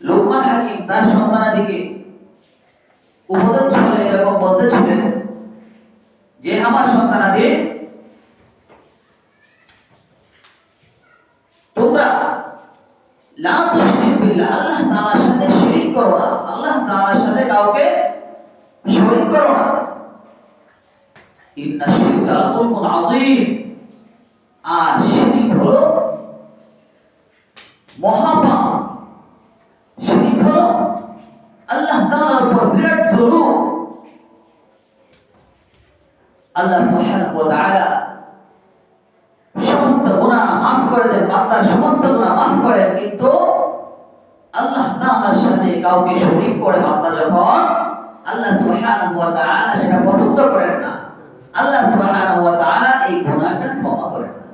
লোকমান হাকিম তার সন্তানাদিকে উপদেশ ছলে এরকম বলতেছিলেন যে আমার সন্তানাদি, তোমরা লা তুশরিক বিল্লাহ, আল্লাহ তাআলার সাথে শিরক করো না, আল্লাহ তাআলার সাথে কাউকে শরীক করো না। ইন্না শিরকা লাযুলমুন আযীম, আর শিরক হলো মহাপাপ। শিরক হলো আল্লাহ তাআলার উপর বিরাট জুলুম। আল্লাহ সুবহানাহু ওয়া তাআলা সমস্ত গুনাহ মাফ করে দেন, বান্দার সমস্ত গুনাহ মাফ করেন, কিন্তু আল্লাহ তাআলার সাথে কাউকে শরীক করে বান্দা যখন, আল্লাহ সুবহানাহু ওয়া তাআলা সেটা পছন্দ করেন না। আল্লাহ সুবহানাহু ওয়া তাআলা এই গুনাহটা ক্ষমা করেন না।